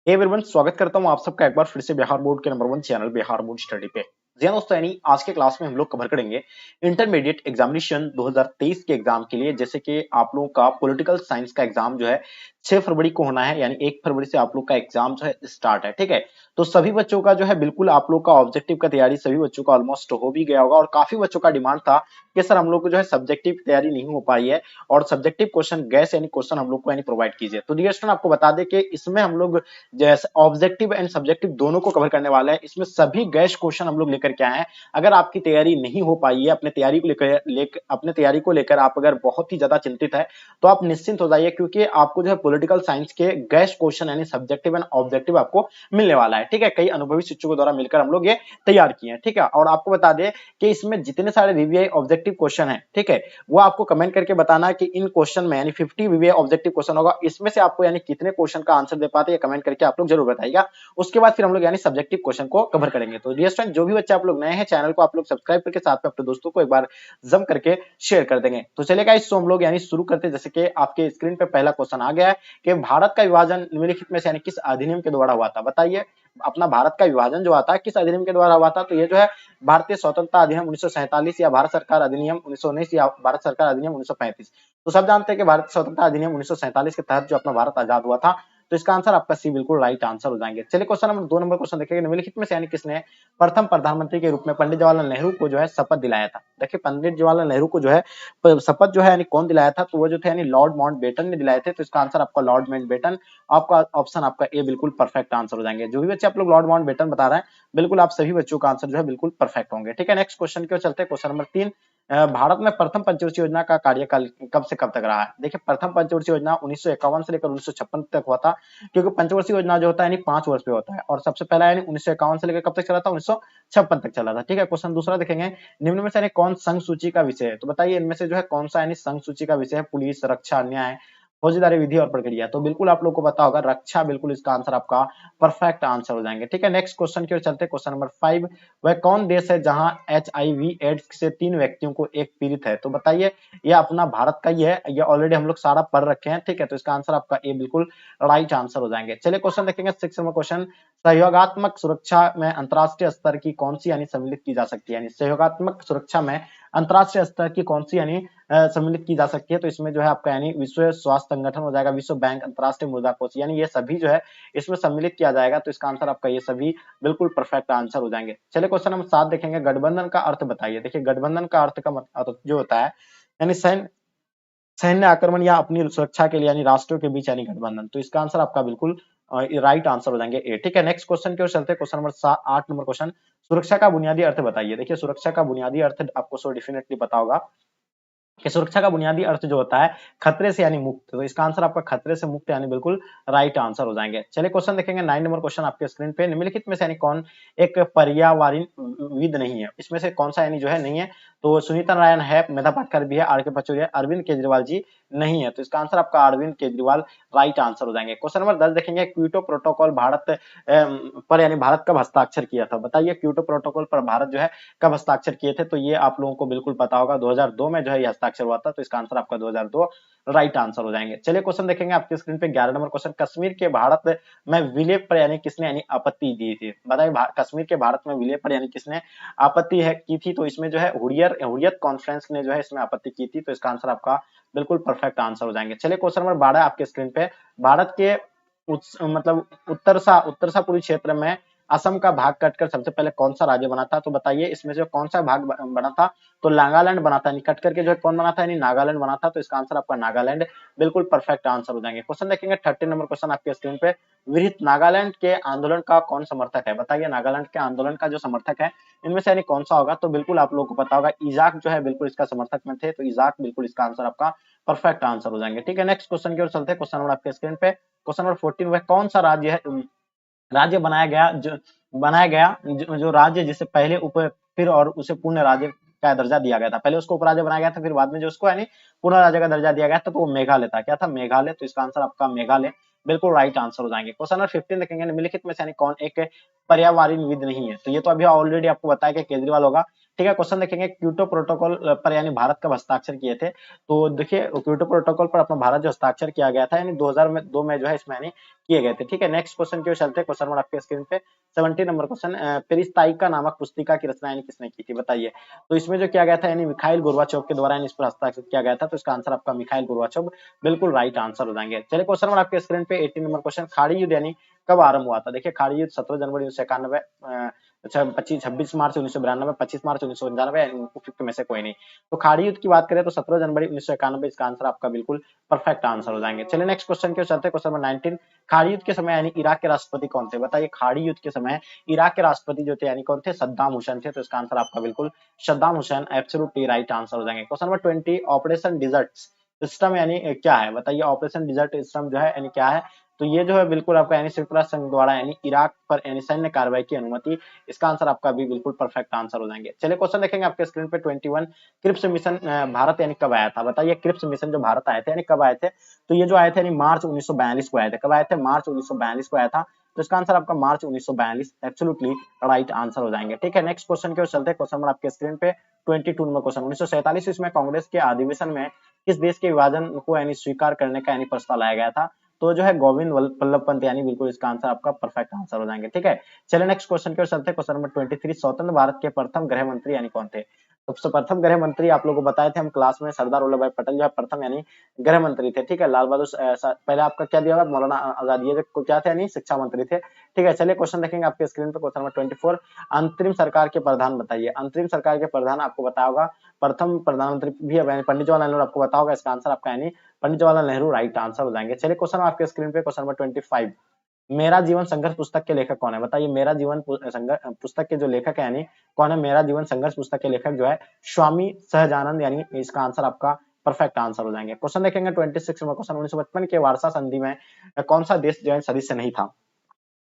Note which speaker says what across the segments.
Speaker 1: Everyone, स्वागत करता हूं आप सबका एक बार फिर से बिहार बोर्ड के number 1 channel Bihar board study पे। जी हाँ दोस्तों, यानी आज के क्लास में हम लोग कवर करेंगे इंटरमीडिएट एग्जामिनेशन 2023 के एग्जाम के लिए। जैसे कि आप लोगों का पॉलिटिकल साइंस का एग्जाम जो है 6 फरवरी को होना है, यानी 1 फरवरी से आप लोग का एग्जाम जो है स्टार्ट है। ठीक है, तो सभी बच्चों का जो है बिल्कुल आप लोग का ऑब्जेक्टिव का तैयारी सभी बच्चों का ऑलमोस्ट हो भी गया होगा, और काफी बच्चों का डिमांड था कि सर हम लोग को जो है सब्जेक्टिव तैयारी नहीं हो पाई है और सब्जेक्टिव क्वेश्चन गैस यानी क्वेश्चन हम लोग को यानी प्रोवाइड कीजिए। तो डियर स्टूडेंट, आपको बता दें कि इसमें हम लोग जैसे ऑब्जेक्टिव एंड सब्जेक्टिव दोनों को कवर करने वाला है। इसमें सभी गैस क्वेश्चन हम लोग लेकर के आए हैं। अगर आपकी तैयारी नहीं हो पाई है, अपने तैयारी को लेकर आप अगर बहुत ही ज्यादा चिंतित है तो आप निश्चिंत हो जाइए, क्योंकि आपको जो है पॉलिटिकल साइंस के गैस क्वेश्चन यानी सब्जेक्टिव एंड ऑब्जेक्टिव आपको मिलने वाला है। ठीक है, कई अनुभवी शिक्षकों द्वारा मिलकर हम लोग ये तैयार किए हैं। ठीक है, और आपको बता दें कि इसमें जितने सारे वीवीआई ऑब्जेक्टिव क्वेश्चन है, ठीक है, वो आपको कमेंट करके बताना है कि इन क्वेश्चन में यानी 50 वीवीआई ऑब्जेक्टिव क्वेश्चन होगा, इसमें से आपको यानी कितने क्वेश्चन का आंसर दे पाते हैं कमेंट करके आप लोग जरूर बताइएगा। उसके बाद फिर हम लोग यानी सब्जेक्टिव क्वेश्चन को कवर करेंगे। तो डियर स्टूडेंट, जो भी बच्चे आप लोग नए हैं चैनल को आप लोग सब्सक्राइब करके साथ में अपने दोस्तों को एक बार जम करके शेयर कर देंगे। तो चलिए गाइस, हम लोग यानी शुरू करते हैं। जैसे कि आपके स्क्रीन पे पहला क्वेश्चन आ गया है कि भारत का विभाजन निम्नलिखित में से यानी किस अधिनियम के द्वारा हुआ था? बताइए, अपना भारत का विभाजन जो आता है किस अधिनियम के द्वारा हुआ था? तो ये जो है भारतीय स्वतंत्रता अधिनियम 1947 या भारत सरकार अधिनियम 1919 या भारत सरकार अधिनियम 1935। तो सब जानते हैं कि भारत स्वतंत्रता अधिनियम 1947 के तहत जो अपना भारत आजाद हुआ था। तो इसका आंसर आपका सी बिल्कुल राइट आंसर हो जाएंगे। चलिए क्वेश्चन नंबर 2 नंबर क्वेश्चन देखिए, निम्नलिखित में से यानी किसने प्रथम प्रधानमंत्री के रूप में पंडित जवाहरलाल नेहरू को जो है शपथ दिलाया था? देखिए, पंडित जवाहरलाल नेहरू को जो है शपथ जो है यानी कौन दिलाया था? तो वो जो थे यानी लॉर्ड माउंटबेटन ने दिलाए थे। तो इसका आंसर आपका लॉर्ड माउंटबेटन, आपका ऑप्शन आपका ए बिल्कुल परफेक्ट आंसर हो जाएंगे। जो भी बच्चे आप लोग लॉर्ड माउंटबेटन बता रहे हैं, बिल्कुल आप सभी बच्चों का आंसर जो है बिल्कुल परफेक्ट होंगे। ठीक है, नेक्स्ट क्वेश्चन की ओर चलते हैं। क्वेश्चन नंबर 3, भारत में प्रथम पंचवर्षीय योजना का कार्यकाल कब से कब तक रहा है? देखिए, प्रथम पंचवर्षीय योजना 1951 से लेकर 1956 तक हुआ था, क्योंकि पंचवर्षीय योजना जो होता है यानी 5 वर्ष पे होता है, और सबसे पहला यानी 1951 से लेकर कब तक चला था? 1956 तक चला था। ठीक है, क्वेश्चन दूसरा देखेंगे, निम्न में से यानी कौन संघ सूची का विषय है? तो बताइए, इनमें से जो है कौन सा यानी संघ सूची का विषय है? पुलिस, रक्षा, न्याय, फौजदारी विधि और प्रक्रिया। तो बिल्कुल आप लोग को पता होगा रक्षा, बिल्कुल इसका आंसर आपका परफेक्ट आंसर हो जाएंगे। ठीक है, नेक्स्ट क्वेश्चन की ओर चलते हैं। क्वेश्चन नंबर 5, वह कौन देश है जहां एचआईवी एड्स से 3 व्यक्तियों को एक पीड़ित है? तो बताइए, ये अपना भारत का ही है, ये ऑलरेडी हम लोग सारा पढ़ रखे हैं। ठीक है, तो इसका आंसर आपका ए बिल्कुल राइट आंसर हो जाएंगे। चलिए क्वेश्चन देखेंगे 6 नंबर क्वेश्चन, सहयोगात्मक सुरक्षा में अंतरराष्ट्रीय स्तर की कौन सी यानी सम्मिलित की जा सकती है? यानी सहयोगात्मक सुरक्षा में अंतरराष्ट्रीय स्तर की कौन सी यानी सम्मिलित की जा सकती है? तो इसमें जो है आपका यानी विश्व स्वास्थ्य संगठन हो जाएगा, विश्व बैंक, अंतरराष्ट्रीय मुद्रा कोष, यानी ये सभी जो है इसमें सम्मिलित किया जाएगा। तो इसका आंसर आपका ये सभी बिल्कुल परफेक्ट आंसर हो जाएंगे। चलिए क्वेश्चन नंबर 7 देखेंगे, गठबंधन का अर्थ बताइए। देखिए, गठबंधन का अर्थ का मतलब जो होता है यानी सैन्य सैन्य आक्रमण या अपनी सुरक्षा के लिए यानी राष्ट्रों के बीच यानी गठबंधन। तो इसका आंसर आपका बिल्कुल राइट आंसर हो जाएंगे ए। ठीक है, नेक्स्ट क्वेश्चन की ओर चलते हैं। क्वेश्चन नंबर 8 नंबर क्वेश्चन, सुरक्षा का बुनियादी अर्थ बताइए। देखिए, सुरक्षा का बुनियादी अर्थ आपको सो डेफिनेटली पता होगा कि सुरक्षा का बुनियादी अर्थ जो होता है खतरे से यानी मुक्त। तो इसका आंसर आपका खतरे से मुक्त यानी बिल्कुल राइट आंसर हो जाएंगे। चलिए क्वेश्चन देखेंगे 9 नंबर क्वेश्चन आपके स्क्रीन पे, निम्नलिखित में से यानी कौन एक पर्यावरणविद नहीं है? इसमें से कौन सा यानी जो है नहीं है? तो सुनीता नारायण है, मेधा पाटकर भी है, आर के पचौरी है, अरविंद केजरीवाल जी नहीं है। तो इसका आंसर आपका अरविंद केजरीवाल राइट आंसर हो जाएंगे। क्वेश्चन नंबर 10 देखेंगे, क्योटो प्रोटोकॉल भारत पर यानी भारत कब हस्ताक्षर किया था? बताइए, क्योटो प्रोटोकॉल पर भारत जो है कब हस्ताक्षर किए थे? तो ये आप लोगों को बिल्कुल पता होगा, 2002 में जो है ये हस्ताक्षर हुआ था। तो इसका आंसर आपका 2002 राइट आंसर हो जाएंगे। चलिए क्वेश्चन देखेंगे आपके स्क्रीन पे 11 नंबर क्वेश्चन, कश्मीर के भारत में विलय पर यानी किसने यानी आपत्ति दी थी? बताइए, कश्मीर के भारत में विलय पर यानी किसने आपत्ति है की थी? तो इसमें जो है हुर्रियत कॉन्फ्रेंस ने जो है इसमें आपत्ति की थी। तो इसका आंसर आपका बिल्कुल परफेक्ट आंसर हो जाएंगे। चलिए क्वेश्चन नंबर 12 आपके स्क्रीन पे, भारत के मतलब उत्तर सा पूर्वी क्षेत्र में असम का भाग कटकर सबसे पहले कौन सा राज्य बना था? तो बताइए, इसमें से कौन सा भाग बना था? तो नागालैंड बना था, कट करके जो है कौन बना था यानी नागालैंड बना था। तो इसका आंसर आपका नागालैंड बिल्कुल परफेक्ट आंसर हो जाएंगे। क्वेश्चन देखेंगे 13 नंबर क्वेश्चन आपके स्क्रीन पे, विरहित नागालैंड के आंदोलन का कौन समर्थक है? बताइए, नागालैंड के आंदोलन का जो समर्थक है इनमें से यानी कौन सा होगा? तो बिल्कुल आप लोगों को पता होगा, इजाक जो है बिल्कुल इसका समर्थक में थे। तो इजाक बिल्कुल इसका आंसर आपका परफेक्ट आंसर हो जाएंगे। ठीक है, नेक्स्ट क्वेश्चन की ओर चलते हैं। क्वेश्चन नंबर आपके स्क्रीन पे, क्वेश्चन नंबर 14, वह कौन सा राज्य है राज्य जो राज्य जिसे पहले उप फिर और उसे पूर्ण राज्य का दर्जा दिया गया था? पहले उसको उपराज्य बनाया गया था, फिर बाद में जो उसको यानी पूर्ण राज्य का दर्जा दिया गया था, तो वो मेघालय था। क्या था? मेघालय। तो इसका आंसर आपका मेघालय बिल्कुल राइट आंसर हो जाएंगे। क्वेश्चन नंबर 15 देखेंगे, निम्नलिखित में से यानी कौन एक पर्यावरणविद नहीं है? तो ये तो अभी ऑलरेडी आपको बताया कि केजरीवाल होगा। ठीक है, क्वेश्चन देखेंगे क्योटो प्रोटोकॉल पर यानी भारत कब हस्ताक्षर किए थे। तो देखिए क्योटो प्रोटोकॉल पर अपना भारत जो हस्ताक्षर किया गया था यानी 2002 में जो है इसमें यानी किए गए थे। ठीक है, नेक्स्ट क्वेश्चन की ओर चलते हैं। क्वेश्चन नंबर आपके स्क्रीन पे 70 नंबर क्वेश्चन, पेरिस्ताइका नामक पुस्तिका की रचना यानी किसने की थी बताइए। तो इसमें जो किया गया था यानी मिखाइल गोर्बाचोव के द्वारा यानी इस पर हस्ताक्षर किया गया था। तो इसका आंसर आपका मिखाइल गोर्बाचोव बिल्कुल राइट आंसर हो जाएंगे। चलिए क्वेश्चन नंबर आपके स्क्रीन पे 18 नंबर क्वेश्चन, खाड़ी युद्ध यानी कब आरंभ हुआ था। देखिए खाड़ी युद्ध 17 जनवरी 1991, अच्छा 26 मार्च 1992, 25 मार्च 1999, उपयुक्त में से कोई नहीं। तो खाड़ी युद्ध की बात करें तो 17 जनवरी 1991 इसका आंसर आपका बिल्कुल परफेक्ट आंसर हो जाएंगे। चलिए नेक्स्ट क्वेश्चन के चलते, क्वेश्चन नंबर 19, खाड़ी युद्ध के समय यानी इराक के राष्ट्रपति कौन थे बताइए। खाड़ी युद्ध के समय इराक के राष्ट्रपति जो थे यानी कौन थे, सद्दाम हुसैन थे। तो इसका आंसर आपका बिल्कुल Saddam Hussein absolutely right answer हो जाएंगे। Question number 20, operation desert system यानी क्या है बताइए। ऑपरेशन डिजर्ट सिस्टम जो है यानी क्या है। तो ये जो है बिल्कुल आपका यानी संयुक्त राष्ट्र संघ द्वारा यानी इराक पर यानी सैन्य कार्रवाई की अनुमति, इसका आंसर आपका भी बिल्कुल परफेक्ट आंसर हो जाएंगे। चलिए क्वेश्चन देखेंगे आपके स्क्रीन पे 21, क्रिप्स मिशन भारत यानी कब आया था बताइए। क्रिप्स मिशन जो भारत आए थे यानी कब आए थे। तो ये जो आए थे यानी मार्च 1942 को आए थे। कब आए थे, मार्च 1942 को आया था। तो इसका आंसर आपका मार्च 1942 एब्सोल्युटली राइट आंसर हो जाएंगे। ठीक है, नेक्स्ट क्वेश्चन की ओर चलते हैं। क्वेश्चन नंबर आपके स्क्रीन पे 22 नंबर क्वेश्चन, 1947 ईस्वी में कांग्रेस के अधिवेशन में किस देश के विभाजन को यानी स्वीकार करने का यानी प्रस्ताव लाया गया था। तो जो है गोविंद वल्लभ पंत यानी बिल्कुल इसका आंसर आपका परफेक्ट आंसर हो जाएंगे। ठीक है, चलिए नेक्स्ट क्वेश्चन की ओर चलते हैं। क्वेश्चन नंबर 23, स्वतंत्र भारत के प्रथम गृह मंत्री यानी कौन थे। सबसे प्रथम गृह मंत्री आप लोगों को बताए थे हम क्लास में, सरदार वल्लभ भाई पटेल जो है प्रथम यानी गृह मंत्री थे। ठीक है, लाल बहादुर पहले आपका क्या दिया हुआ, मौलाना आजाद, ये जो क्या थे यानी शिक्षा मंत्री थे। ठीक है, चलिए क्वेश्चन देखेंगे आपके स्क्रीन पे। क्वेश्चन नंबर 24, अंतरिम सरकार के प्रधान बताइए। अंतरिम सरकार के प्रधान आपको बताया होगा प्रथम प्रधानमंत्री भी है पंडित जवाहरलाल नेहरू, आपको पता होगा। इसका आंसर आपका यानी पंडित जवाहरलाल नेहरू राइट आंसर हो जाएंगे। चलिए क्वेश्चन आपके स्क्रीन पे, क्वेश्चन नंबर 25, मेरा जीवन संघर्ष पुस्तक के लेखक कौन है बताइए। मेरा जीवन पुस्तक के जो लेखक है यानी कौन है। मेरा जीवन संघर्ष पुस्तक के लेखक जो है स्वामी सहजानंद, यानी इसका आंसर आपका परफेक्ट आंसर हो जाएंगे। क्वेश्चन देखेंगे 26 नंबर क्वेश्चन, 1955 के वार्सा संधि में कौन सा देश जो है सदस्य नहीं था।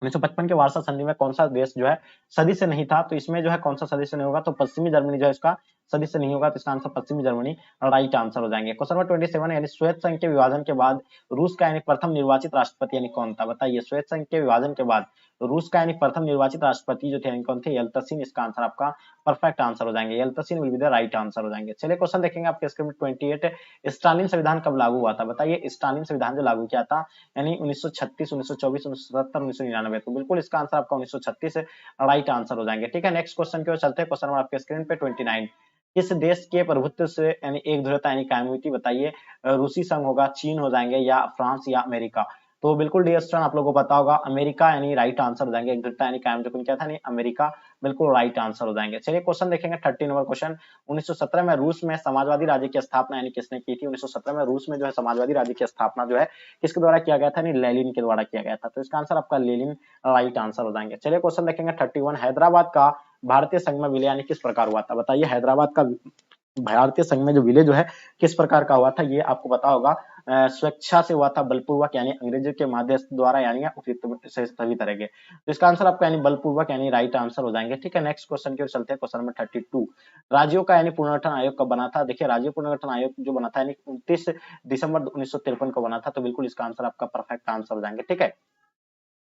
Speaker 1: 1955 के वार्सा संधि में कौन सा देश जो है सदस्य नहीं था। तो इसमें जो है कौन सा सदस्य नहीं होगा, तो पश्चिमी जर्मनी जो है इसका सदस्य नहीं होगा। तो इसका आंसर पश्चिमी जर्मनी राइट आंसर हो जाएंगे। क्वेश्चन नंबर 27, यानी श्वेत संघ के विभाजन के बाद रूस का यानी प्रथम निर्वाचित राष्ट्रपति यानी कौन था बताइए। श्वेत संघ के विभाजन के बाद रूस का यानी प्रथम निर्वाचित राष्ट्रपति जो थे यानी कौन थे, यल्तसिन। इसका आंसर आपका परफेक्ट आंसर हो जाएंगे। Yeltsin will be the right answer हो जाएंगे। चलिए क्वेश्चन देखेंगे आपके स्क्रीन में 28, स्टालिन संविधान कब लागू हुआ था बताइए। स्टालिन संविधान जो लागू किया था यानी 1936, 1924, 1977, 1999। तो बिल्कुल इसका आंसर आपका 1936 राइट आंसर हो जाएंगे। ठीक है, नेक्स्ट क्वेश्चन की ओर चलते हैं। क्वेश्चन नंबर आपके स्क्रीन पे 29, किस देश के प्रभुत्व से यानी एक ध्रुवता यानी कायम हुई थी बताइए। रूसी संघ होगा, चीन हो जाएंगे, या फ्रांस, या अमेरिका। तो बिल्कुल डियर स्टूडेंट आप लोगों को पता होगा अमेरिका यानी राइट आंसर हो जाएंगे। एक ध्रुवता यानी कायम जो क्या था नहीं, अमेरिका बिल्कुल राइट आंसर हो जाएंगे। चलिए क्वेश्चन देखेंगे 30 नंबर क्वेश्चन, 1917 में रूस में समाजवादी राज्य की स्थापना यानी किसने की थी। 1917 में रूस में जो है समाजवादी राज्य की स्थापना जो है किसके द्वारा किया गया था, नहीं लेनिन के द्वारा किया गया था। तो इसका आंसर आपका लेनिन राइट आंसर हो जाएंगे। चलिए क्वेश्चन देखेंगे 31, हैदराबाद का भारतीय संघ में विलय यानी किस प्रकार हुआ था बताइए। हैदराबाद का भारतीय संघ में जो विलय जो है किस प्रकार का हुआ था, ये आपको पता होगा स्वेच्छा से हुआ था, बलपूर्वक यानी अंग्रेजों के माध्यस्थ द्वारा यानी उपयुक्त से सभी तरह के। तो इसका आंसर आपका यानी बलपूर्वक यानी राइट आंसर हो जाएंगे। ठीक है, नेक्स्ट क्वेश्चन की ओर चलते हैं। क्वेश्चन नंबर 32, राज्यों का यानी पुनर्गठन आयोग कब बना था। देखिए राज्य पुनर्गठन आयोग जो बना था यानी 29 दिसंबर 1953 को बना था। तो बिल्कुल इसका आंसर आपका परफेक्ट आंसर हो जाएंगे। ठीक है,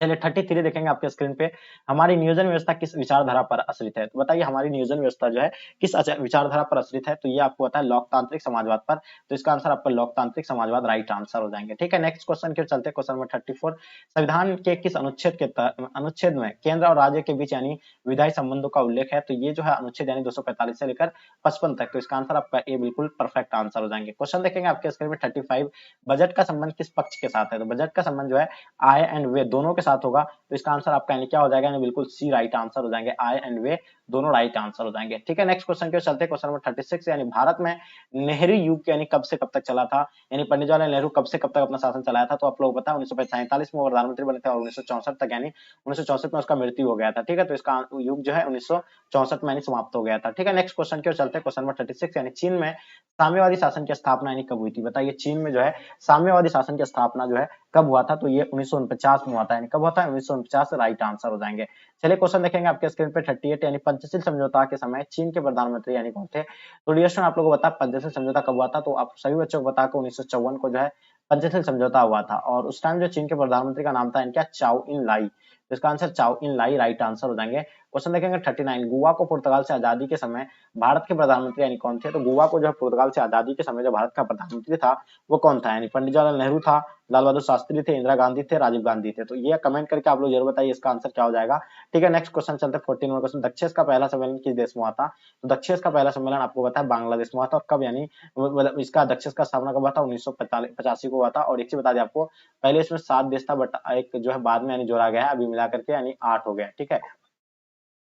Speaker 1: चलिए 33 देखेंगे आपके स्क्रीन पे, हमारी नियोजन व्यवस्था किस विचारधारा पर आश्रित है। तो बताइए हमारी नियोजन व्यवस्था जो है किस विचारधारा पर आश्रित है। तो ये आपको पता है लोकतांत्रिक समाजवाद पर। तो इसका आंसर आपका लोकतांत्रिक समाजवाद राइट आंसर हो जाएंगे। ठीक है, नेक्स्ट क्वेश्चन की ओर चलते हैं। क्वेश्चन नंबर 34, संविधान के किस अनुच्छेद में केंद्र और राज्य के बीच यानी विधायी संबंधों का उल्लेख है। तो ये जो है अनुच्छेद यानी 245 से लेकर 55 तक। तो इसका आंसर आपका ए बिल्कुल परफेक्ट आंसर हो जाएंगे। क्वेश्चन देखेंगे आपके स्क्रीन में 35, बजट का संबंध किस पक्ष के साथ है। तो बजट का संबंध जो है आय एंड वे दोनों के साथ होगा। तो इसका आंसर आपका यानी क्या हो जाएगा, बिल्कुल सी राइट आंसर हो जाएंगे। आय एंड वे दोनों राइट आंसर हो जाएंगे। ठीक है, नेक्स्ट क्वेश्चन के चलते हैं। क्वेश्चन नंबर 36, यानी भारत में नेहरू युग यानी कब से कब तक चला था, यानी पंडित जवाहरलाल नेहरू कब से कब तक अपना शासन चलाया था। तो आप लोग पता है 1947 में वो प्रधानमंत्री बने थे और 1964 तक यानी 1964 में उसका मृत्यु हो गया था। ठीक है, तो इसका युग जो है 1964 में समाप्त हो गया था। ठीक है, नेक्स्ट क्वेश्चन की चलते हैं। क्वेश्चन नंबर 36, यानी चीन में साम्यवादी शासन की स्थापना यानी कब हुई थी बताइए। चीन में जो है साम्यवादी शासन की स्थापना जो है कब हुआ था। तो ये 1949 में हुआ था। यानी कब हुआ था, 1949 राइट आंसर हो जाएंगे। चलिए क्वेश्चन देखेंगे आपके स्क्रीन पे 38, यानी पंचशील समझौता के समय चीन के प्रधानमंत्री यानी कौन थे। तो डियर स्टूडेंट आप लोगों को बता पंचशील समझौता कब हुआ था। तो आप सभी बच्चों को बता के 1954 को जो है पंचशील समझौता हुआ था और उस टाइम जो चीन के प्रधानमंत्री का नाम था इनका चाओ इन लाई। तो इसका आंसर चाओ इन लाई राइट आंसर हो जाएंगे। क्वेश्चन देखेंगे 39, गोवा को पुर्तगाल से आजादी के समय भारत के प्रधानमंत्री यानी कौन थे? तो गोवा को जो है पुर्तगाल से आजादी के समय जो भारत का प्रधानमंत्री था वो कौन था? यानी पंडित जवाहरलाल नेहरू था, लाल बहादुर शास्त्री थे, इंदिरा गांधी थे, राजीव गांधी थे। तो ये कमेंट करके आप लोग जरूर बताइए इसका आंसर क्या हो जाएगा। ठीक है, नेक्स्ट क्वेश्चन चलते हैं 14 क्वेश्चन। दक्षेस का पहला सम्मेलन किस देश में हुआ था? तो दक्षेस का पहला सम्मेलन आपको पता है बांग्लादेश में हुआ था। और कब? यानी मतलब इसका दक्षेस का स्थापना कब हुआ था? 1985 को हुआ था। और एक चीज बता दें आपको, पहले इसमें 7 देश था बट एक जो है बाद में यानी जोड़ा गया है, अभी मिला करके यानी 8 हो गया। ठीक है,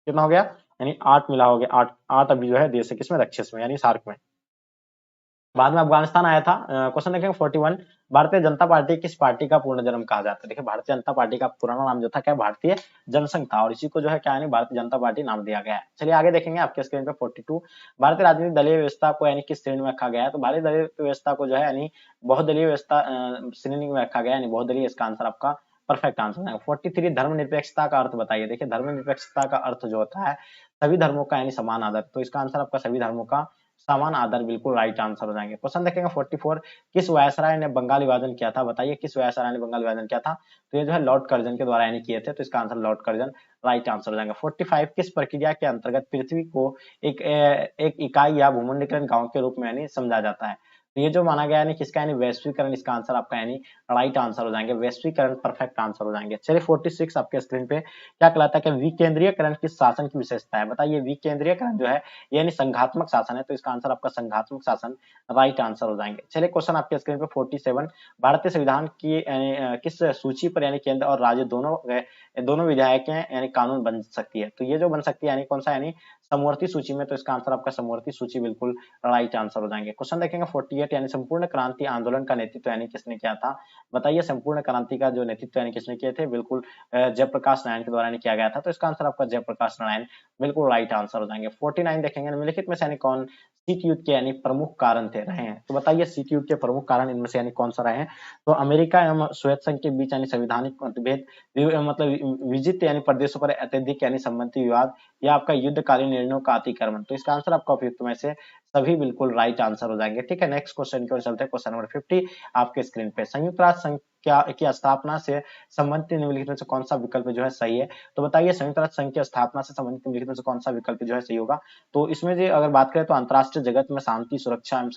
Speaker 1: कितना हो गया? यानी 8 मिला हो गया, 8 8 अभी जो है देश है किसमें? दक्षेस में यानी सार्क में। बाद में अफगानिस्तान आया था। क्वेश्चन देखेंगे 41, भारतीय जनता पार्टी किस पार्टी का पूर्ण जन्म कहा जाता है? देखिए भारतीय जनता पार्टी का पुराना नाम जो था क्या? भारतीय जनसंघ था, और इसी को जो है क्या यानी भारतीय जनता पार्टी नाम दिया गया है। चलिए आगे देखेंगे आपके स्क्रीन पे 42, भारतीय राजनीतिक दलीय व्यवस्था को यानी किस श्रेणी में रखा गया है? तो भारतीय दलीय व्यवस्था को जो है यानी बहुदलीय व्यवस्था श्रेणी में रखा गया है, यानी बहुदलीय इसका आंसर आपका परफेक्ट आंसर है। 43, धर्मनिरपेक्षता का अर्थ बताइए। देखिए धर्मनिरपेक्षता का अर्थ जो होता है सभी धर्मों का यानी समान आदर, तो इसका आंसर आपका सभी धर्मों का समान आदर बिल्कुल राइट आंसर हो जाएंगे। क्वेश्चन देखेंगे 44, किस वायसराय ने बंगाल विभाजन किया था? बताइए किस वायसराय ने बंगाल विभाजन किया था? तो ये जो है लॉर्ड कर्जन के द्वारा यानी किए थे, तो इसका answer Lord Curzon right answer हो जाएगा। 45, किस प्रक्रिया के अंतर्गत पृथ्वी को एक इकाई या भूमंडलीकरण गांव के रूप में यानी समझा जाता है? तो ये जो माना गया यानी किसका? यानी वैश्वीकरण, इसका आंसर आपका यानी राइट आंसर हो जाएंगे, वैश्वीकरण परफेक्ट आंसर हो जाएंगे। चलिए 46 आपके स्क्रीन पे क्या कहलाता है कि विकेंद्रीयकरण किस शासन की विशेषता है? बताइए विकेंद्रीयकरण जो है यानी संघात्मक शासन है, तो इसका आंसर आपका संघात्मक शासन राइट आंसर हो जाएंगे। चलिए क्वेश्चन आपके स्क्रीन पे 47, भारतीय संविधान की किस सूची पर यानी केंद्र और राज्य दोनों विधायकें यानी कानून बन सकती है? तो ये जो बन सकती है यानी कौन सा? यानी समवर्ती सूची में, तो इसका आंसर आपका समवर्ती सूची बिल्कुल राइट आंसर हो जाएंगे। क्वेश्चन देखेंगे 48, यानी संपूर्ण क्रांति आंदोलन का नेतृत्व यानी किसने किया था? बताइए संपूर्ण क्रांति का जो नेतृत्व यानी किसने किए थे? बिल्कुल जयप्रकाश नारायण के द्वारा किया गया था, तो इसका आंसर आपका जयप्रकाश नारायण बिल्कुल राइट आंसर हो जाएंगे। 49 देखेंगे, निम्नलिखित में से यानी कौन शीत युद्ध के यानी प्रमुख कारण थे रहे हैं? तो बताइए शीत युद्ध के प्रमुख कारण इनमें से यानी कौन सा रहे हैं? तो अमेरिका एवं सोवियत संघ के बीच यानी संवैधानिक मतभेद, मतलब विजित यानी प्रदेशों पर अत्यधिक यानी संबंधी विवाद, या आपका युद्धकालीन निर्णयों का अतिक्रमण। तो इसका आंसर आपका उपयुक्त में से सभी बिल्कुल राइट आंसर हो जाएंगे। ठीक है, नेक्स्ट क्वेश्चन की ओर चलते हैं। क्वेश्चन नंबर 50 आपके स्क्रीन पे, संयुक्त राष्ट्र संघ की स्थापना से संबंधित निम्नलिखित में से कौन सा विकल्प जो है सही है? तो बताइए संयुक्त राष्ट्र संघ की स्थापना से संबंधित निम्नलिखित में से कौन सा विकल्प जो है सही होगा? तो इसमें जो अगर बात करें तो अंतरराष्ट्रीय जगत में शांति, सुरक्षा एवं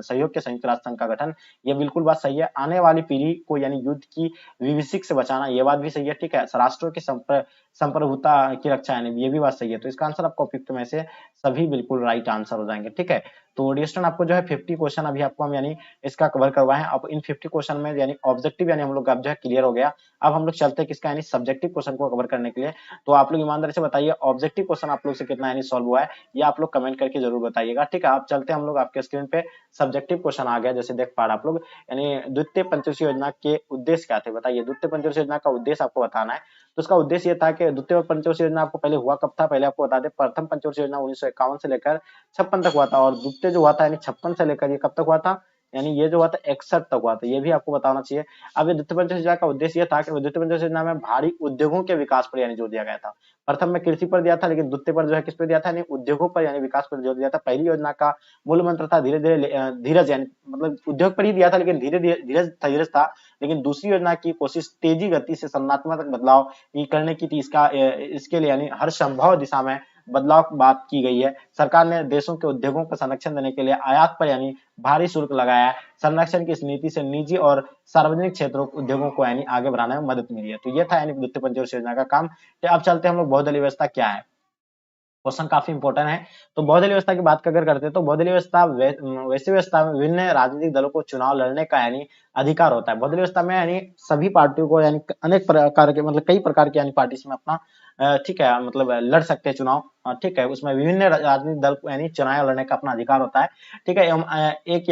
Speaker 1: सहयोग के संयुक्त राष्ट्र संघ का गठन, ये बिल्कुल बात सही है। आने वाली पीढ़ी को यानी युद्ध की विभीषिका से बचाना, ये बात भी सही है। ठीक है, राष्ट्रों की संप्रभुता की रक्षा यानी ये भी बात सही है। तो इसका आंसर आपका उपयुक्त में से सभी बिल्कुल राइट आंसर हो जाएंगे। ठीक है, तो डियर स्टूडेंट आपको जो है 50 क्वेश्चन अभी आपको हम यानी इसका कवर करवाए हैं। अब इन 50 क्वेश्चन में यानी ऑब्जेक्टिव यानी हम लोग अब जो है क्लियर हो गया। अब हम लोग चलते हैं किसका यानी सब्जेक्टिव क्वेश्चन को कवर करने के लिए। तो आप लोग ईमानदारी से बताइए ऑब्जेक्टिव क्वेश्चन आप लोग से कितना यानी सॉल्व हुआ है, ये आप लोग कमेंट करके जरूर बताइएगा। ठीक है, आप चलते हैं हम लोग आपके स्क्रीन पे सब्जेक्टिव क्वेश्चन आ गया, जैसे देख पा रहे आप लोग, यानी द्वितीय पंचवर्षीय योजना के उद्देश्य क्या थे? बताइए द्वितीय पंचवर्षीय योजना का उद्देश्य आपको बताना है। तो उसका उद्देश्य ये था कि द्वितीय पंचवर्षीय योजना आपको पहले हुआ कब था? पहले आपको बता दें, प्रथम पंचवर्षीय योजना 1951 से लेकर 56 तक हुआ था, और द्वितीय जो हुआ था यानी 56 से लेकर ये कब तक हुआ था? यानी ये जो हुआ था 61 तक हुआ था, ये भी आपको बताना चाहिए। अब ये द्वितीय पंचवर्षीय योजना का उद्देश्य ये था कि द्वितीय पंचवर्षीय योजना में भारी उद्योगों के विकास पर यानी जोर दिया गया था। प्रथम में कृषि पर दिया था, लेकिन द्वितीय पर जो है किस पर दिया था? यानी उद्योगों पर यानी विकास पर जोर दिया था। पहली योजना का मूल मंत्र था धीरे धीरे धीरज, यानी मतलब उद्योग पर ही दिया था लेकिन धीरे धीरज था। लेकिन दूसरी योजना की कोशिश तेजी गति से संरचनात्मक बदलाव करने की थी। इसके लिए यानी हर संभव दिशा में बदलाव की बात की गई है। सरकार ने देशों के उद्योगों को संरक्षण देने के लिए आयात पर यानी भारी शुल्क लगाया है। संरक्षण की इस नीति से निजी और सार्वजनिक क्षेत्रों के उद्योगों को यानी आगे बढ़ाने में मदद मिली है। तो ये था यानी द्वितीय पंचवर्षीय योजना का काम। तो अब चलते हैं हम लोग बहुदलीय व्यवस्था क्या है, क्वेश्चन काफी इंपॉर्टेंट है। तो बहुदलीय व्यवस्था की बात अगर करते हैं तो बहुदलीय व्यवस्था वैसी व्यवस्था में विभिन्न राजनीतिक दलों को चुनाव लड़ने का यानी अधिकार होता है। बहुदलीय व्यवस्था में यानी सभी पार्टियों को यानी अनेक प्रकार के मतलब कई प्रकार के यानी पार्टी में अपना ठीक है मतलब लड़ सकते हैं चुनाव। ठीक है, उसमें विभिन्न राजनीतिक दल को यानी चुनाव लड़ने का अपना अधिकार होता है। ठीक है, एवं एक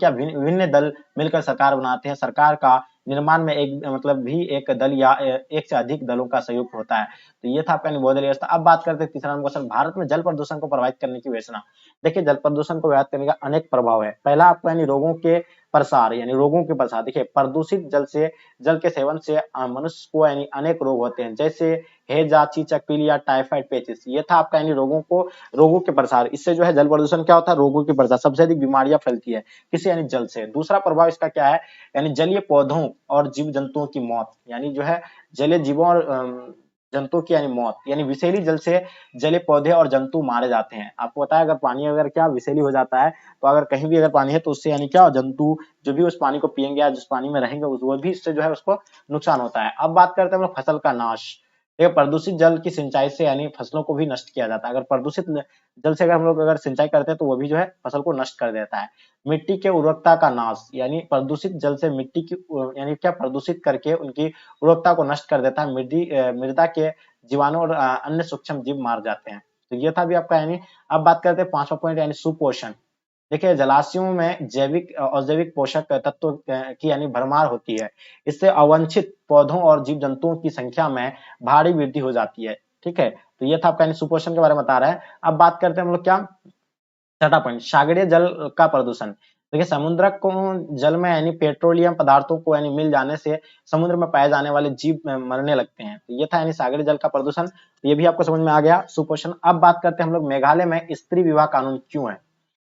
Speaker 1: या विभिन्न दल मिलकर सरकार बनाते हैं। सरकार का निर्माण में एक मतलब भी एक दल या एक से अधिक दलों का सहयोग होता है। तो ये था आपका बहुदलीय व्यवस्था। अब बात करते हैं तीसरा क्वेश्चन, भारत में जल प्रदूषण को प्रभावित करने की योजना। देखिए जल प्रदूषण को प्रभावित करने का अनेक प्रभाव है। पहला आपको यानी रोगों के प्रसार यानी रोगों के प्रसार। देखिए प्रदूषित जल के सेवन से मनुष्य को यानी अनेक रोग होते हैं, जैसे हैजा, चीचक, पीलिया, टाइफाइड, पेचिस। ये था आपका यानी रोगों के प्रसार। इससे जो है जल प्रदूषण क्या होता है, रोगों के प्रसार। सबसे अधिक बीमारियां फैलती है किसी यानी जल से। दूसरा प्रभाव इसका क्या है, यानी जलीय पौधों और जीव जंतुओं की मौत, यानी जो है जलीय जीवों और जंतुओं की यानी मौत, यानी विषैली जल से जलीय पौधे और जंतु मारे जाते हैं। आपको पता है अगर पानी अगर क्या विषैली हो जाता है, तो अगर कहीं भी अगर पानी है तो उससे यानी क्या जंतु जो भी उस पानी को पियेंगे या जिस पानी में रहेंगे वो भी इससे जो है उसको नुकसान होता है। अब बात करते हैं हम लोग फसल का नाश। देखिए प्रदूषित जल की सिंचाई से यानी फसलों को भी नष्ट किया जाता है। अगर प्रदूषित जल से अगर हम लोग अगर सिंचाई करते हैं तो वो भी जो है फसल को नष्ट कर देता है। मिट्टी के उर्वरकता का नाश, यानी प्रदूषित जल से मिट्टी की यानी क्या प्रदूषित करके उनकी उर्वरकता को नष्ट कर देता है। मृदा के जीवाणु और अन्य सूक्ष्म जीव मार जाते हैं। तो ये था भी आपका यानी। अब बात करते हैं पांचवा पॉइंट यानी सुपोषण। देखिए जलाशयों में जैविक और अजैविक पोषक तत्वों की यानी भरमार होती है। इससे अवांछित पौधों और जीव जंतुओं की संख्या में भारी वृद्धि हो जाती है। ठीक है, तो ये था आपका यानी सुपोषण के बारे में बता रहा है। अब बात करते हैं हम लोग क्या, छठा पॉइंट, सागरीय जल का प्रदूषण। देखिए समुद्र को जल में यानी पेट्रोलियम पदार्थों को यानी मिल जाने से समुद्र में पाए जाने वाले जीव मरने लगते हैं। तो ये था यानी सागरीय जल का प्रदूषण। ये भी आपको समझ में आ गया, सुपोषण। अब बात करते हैं हम लोग मेघालय में स्त्री विवाह कानून क्यों है।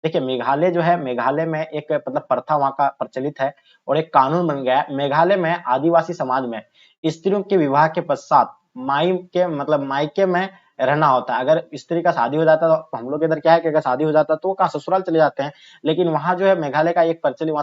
Speaker 1: देखिए मेघालय जो है, मेघालय में एक मतलब प्रथा वहां का प्रचलित है और एक कानून बन गया है। मेघालय में आदिवासी समाज में स्त्रियों के विवाह के पश्चात मायके में रहना होता है। अगर स्त्री का शादी हो जाता है तो हम लोग इधर क्या है कि अगर शादी हो जाता है तो वो कहाँ ससुराल चले जाते हैं, लेकिन वहां जो है मेघालय का एक प्रचलित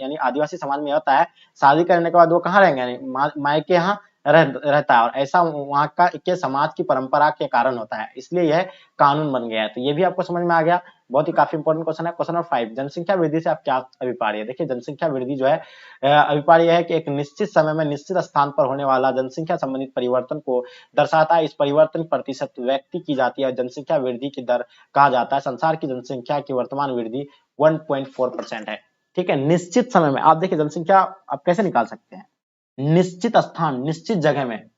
Speaker 1: यानी आदिवासी समाज में होता है, शादी करने के बाद वो कहाँ रहेंगे, यानी मायके यहाँ रहता है। और ऐसा वहां का के समाज की परंपरा के कारण होता है, इसलिए यह कानून बन गया है। तो ये भी आपको समझ में आ गया। बहुत ही काफी इंपॉर्टेंट क्वेश्चन है। क्वेश्चन नंबर 5, जनसंख्या वृद्धि से आप क्या अभिप्राय है। देखिए जनसंख्या वृद्धि जो है अभिप्राय यह है कि एक निश्चित समय में निश्चित स्थान पर होने वाला जनसंख्या संबंधित परिवर्तन को दर्शाता है। इस परिवर्तन प्रतिशत व्यक्ति की जाती है। जनसंख्या वृद्धि की दर कहा जाता है। संसार की जनसंख्या की वर्तमान वृद्धि 1.4% है। ठीक है, निश्चित समय में। आप देखिए जनसंख्या आप कैसे निकाल सकते हैं, निश्चित स्थान, निश्चित जगह में,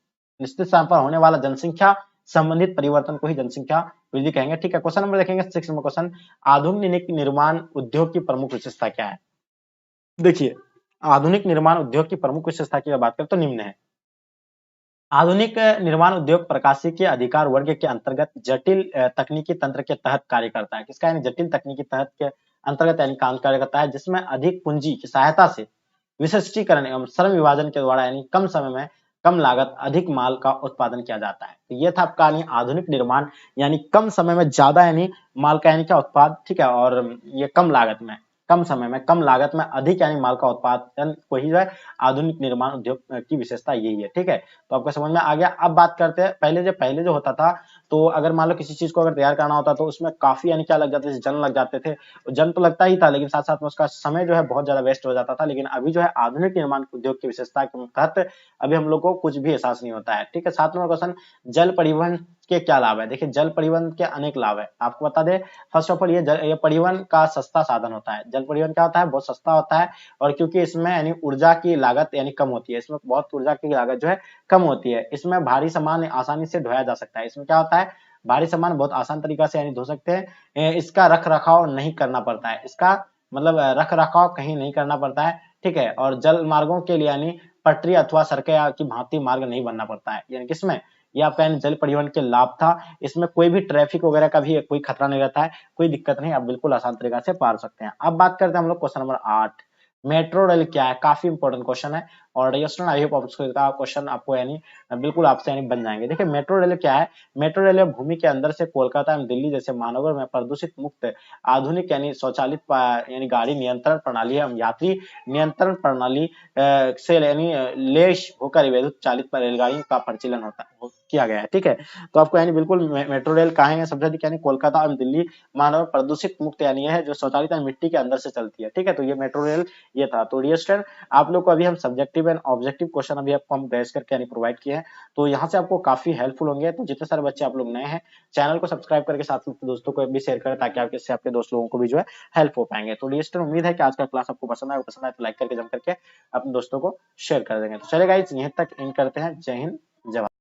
Speaker 1: निश्चित स्थान पर होने वाला जनसंख्या संबंधित परिवर्तन को ही जनसंख्या वृद्धि कहेंगे। ठीक है, क्वेश्चन नंबर देखेंगे 6 नंबर क्वेश्चन, आधुनिक निर्माण उद्योग की प्रमुख विशेषता क्या है। देखिए आधुनिक निर्माण उद्योग की प्रमुख विशेषता की बात करें तो निम्न है। आधुनिक निर्माण उद्योग प्रकाशिकीय अधिकार वर्ग के अंतर्गत जटिल तकनीकी तंत्र के तहत कार्य करता है। किसका, यानी जटिल तकनीकी तहत के अंतर्गत यानी काम कार्य करता है, जिसमें अधिक पूंजी की सहायता से विशिष्टीकरण एवं श्रम विभाजन के द्वारा यानी कम समय में कम लागत अधिक माल का उत्पादन किया जाता है। तो ये था आपका यानी आधुनिक निर्माण, यानी कम समय में ज्यादा यानी माल का यानी क्या उत्पाद। ठीक है, और ये कम लागत में, कम समय में कम लागत में अधिक यानी माल का उत्पादन को ही जो है आधुनिक निर्माण उद्योग की विशेषता यही है। ठीक है, तो आपको समझ में आ गया। अब बात करते हैं पहले जो होता था, तो अगर मान लो किसी चीज को अगर तैयार करना होता तो उसमें काफी यानी क्या लग जाते थे, जन लग जाते थे। जन तो लगता ही था, लेकिन साथ साथ में उसका समय जो है बहुत ज्यादा वेस्ट हो जाता था। लेकिन अभी जो है आधुनिक निर्माण उद्योग की विशेषता के तहत अभी हम लोग को कुछ भी एहसास नहीं होता है। ठीक है, 7 नंबर क्वेश्चन, जल परिवहन के क्या लाभ है। देखिए जल परिवहन के अनेक लाभ है, आपको बता दें। फर्स्ट ऑफ ऑल ये परिवहन का सस्ता साधन होता है। जल परिवहन क्या होता है, बहुत सस्ता होता है। और क्योंकि इसमें यानी ऊर्जा की लागत यानी कम होती है, इसमें बहुत ऊर्जा की लागत जो है कम होती है। इसमें भारी सामान आसानी से ढोया जा सकता है। इसमें क्या होता है, भारी सामान बहुत आसान तरीका से यानी धो सकते हैं। इसका रख रखाव नहीं करना पड़ता है, इसका मतलब रख रखाव कहीं नहीं करना पड़ता है। ठीक है, और जल मार्गों के लिए यानी पटरी अथवा सड़कें की भांति मार्ग नहीं बनना पड़ता है। यानी किसमें, ये आपका यानी जल परिवहन के लाभ था। इसमें कोई भी ट्रैफिक वगैरह का भी कोई खतरा नहीं रहता है, कोई दिक्कत नहीं, आप बिल्कुल आसान तरीका से पार सकते हैं। अब बात करते हैं हम लोग क्वेश्चन नंबर 8, मेट्रो रेल क्या है। काफी इंपॉर्टेंट क्वेश्चन है और स्टूडेंट आई होप आपका क्वेश्चन आपको यानी बिल्कुल आपसे यानी बन जाएंगे। देखिए मेट्रो रेल क्या है, मेट्रो रेल भूमि के अंदर से कोलकाता एवं दिल्ली जैसे महानगर में प्रदूषित मुक्त आधुनिक यानी स्वचालित यानी गाड़ी नियंत्रण प्रणाली एवं यात्री नियंत्रण प्रणाली से यानी लेश होकर विद्युत चालित रेलगाड़ी का परिचालन किया गया है। ठीक है, तो आपको यानी बिल्कुल मेट्रो रेल कहाँ है, सबसे अधिक यानी कोलकाता और दिल्ली महानगर प्रदूषित मुक्त यानी है जो स्वचालित मिट्टी के अंदर से चलती है। ठीक है, तो ये मेट्रो रेल ये था। तो डियर स्टूडेंट, आप लोग को अभी हम सब्जेक्टिव एंड ऑब्जेक्टिव क्वेश्चन अभी आपको हम बेस करके यानी प्रोवाइड किए हैं, तो यहाँ से आपको काफी हेल्पफुल होंगे। तो जितने सारे बच्चे आप लोग नए हैं, चैनल को सब्सक्राइब करके साथ में दोस्तों को भी शेयर करें, ताकि आपके इससे आपके दोस्त लोगों को भी जो है हेल्प हो पाएंगे। तो डियर स्टूडेंट, उम्मीद है कि आज का क्लास आपको पसंद आए तो लाइक करके जम करके अपने दोस्तों को शेयर कर देंगे। तो चलिए गाइस, यहीं तक इन करते हैं। जय हिंद, जय भारत।